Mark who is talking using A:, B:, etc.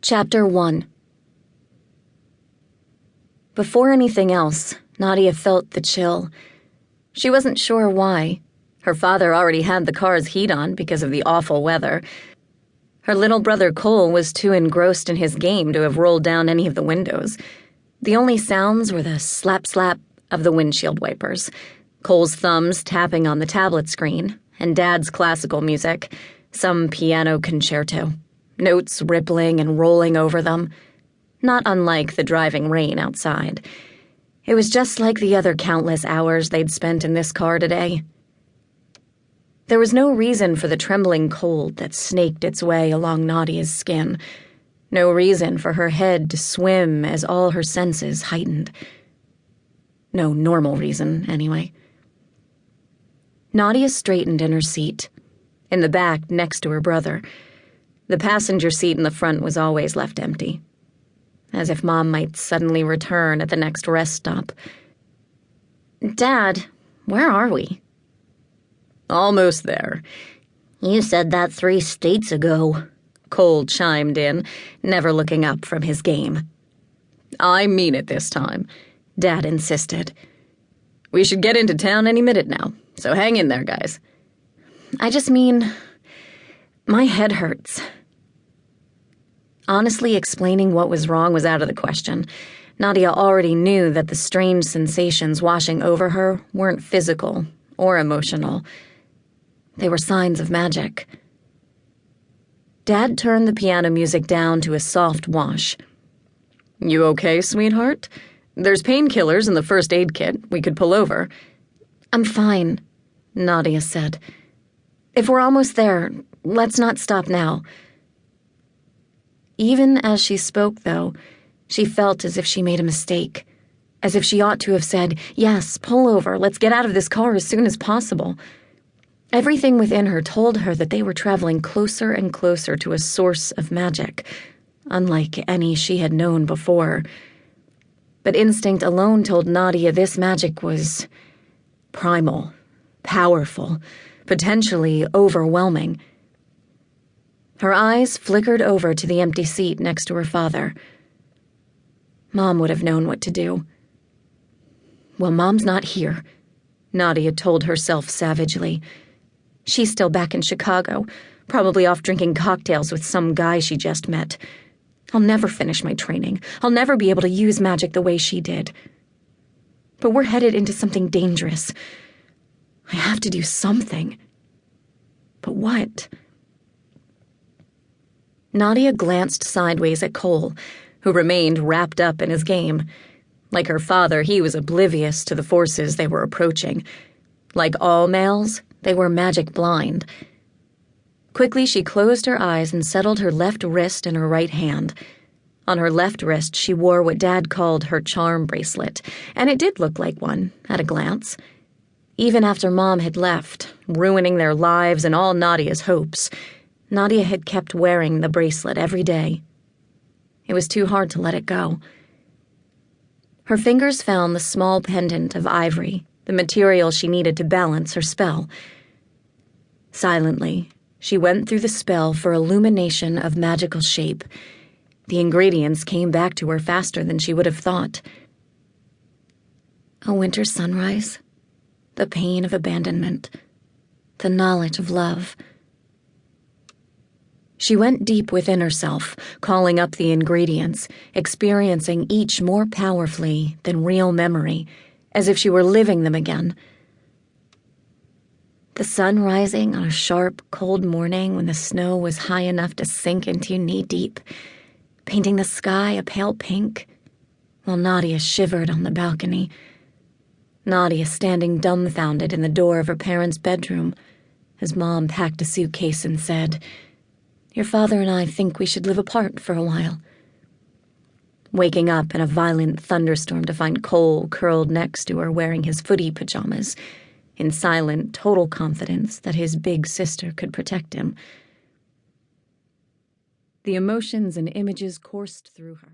A: Chapter 1. Before anything else, Nadia felt the chill. She wasn't sure why. Her father already had the car's heat on because of the awful weather. Her little brother Cole was too engrossed in his game to have rolled down any of the windows. The only sounds were the slap-slap of the windshield wipers, Cole's thumbs tapping on the tablet screen, and Dad's classical music, some piano concerto, notes rippling and rolling over them, not unlike the driving rain outside. It was just like the other countless hours they'd spent in this car today. There was no reason for the trembling cold that snaked its way along Nadia's skin. No reason for her head to swim as all her senses heightened. No normal reason, anyway. Nadia straightened in her seat, in the back next to her brother. The passenger seat in the front was always left empty, as if Mom might suddenly return at the next rest stop. "Dad, where are we?"
B: "Almost there."
C: "You said that 3 states ago,"
A: Cole chimed in, never looking up from his game.
B: "I mean it this time,"
A: Dad insisted.
B: "We should get into town any minute now, so hang in there, guys."
A: "I just mean, my head hurts." Honestly, explaining what was wrong was out of the question. Nadia already knew that the strange sensations washing over her weren't physical or emotional. They were signs of magic. Dad turned the piano music down to a soft wash.
B: "You okay, sweetheart? There's painkillers in the first aid kit. We could pull over."
A: "I'm fine," Nadia said. "If we're almost there, let's not stop now." Even as she spoke, though, she felt as if she made a mistake, as if she ought to have said, "Yes, pull over, let's get out of this car as soon as possible." Everything within her told her that they were traveling closer and closer to a source of magic, unlike any she had known before. But instinct alone told Nadia this magic was primal, powerful, potentially overwhelming. Her eyes flickered over to the empty seat next to her father. Mom would have known what to do. "Well, Mom's not here," Nadia told herself savagely. "She's still back in Chicago, probably off drinking cocktails with some guy she just met. I'll never finish my training. I'll never be able to use magic the way she did. But we're headed into something dangerous. I have to do something. But what?" Nadia glanced sideways at Cole, who remained wrapped up in his game. Like her father, he was oblivious to the forces they were approaching. Like all males, they were magic blind. Quickly, she closed her eyes and settled her left wrist in her right hand. On her left wrist, she wore what Dad called her charm bracelet, and it did look like one, at a glance. Even after Mom had left, ruining their lives and all Nadia's hopes, Nadia had kept wearing the bracelet every day. It was too hard to let it go. Her fingers found the small pendant of ivory, the material she needed to balance her spell. Silently, she went through the spell for illumination of magical shape. The ingredients came back to her faster than she would have thought. A winter sunrise, the pain of abandonment, the knowledge of love. She went deep within herself, calling up the ingredients, experiencing each more powerfully than real memory, as if she were living them again. The sun rising on a sharp, cold morning when the snow was high enough to sink into knee-deep, painting the sky a pale pink, while Nadia shivered on the balcony. Nadia standing dumbfounded in the door of her parents' bedroom, as Mom packed a suitcase and said, "Your father and I think we should live apart for a while." Waking up in a violent thunderstorm to find Cole curled next to her wearing his footy pajamas, in silent, total confidence that his big sister could protect him. The emotions and images coursed through her.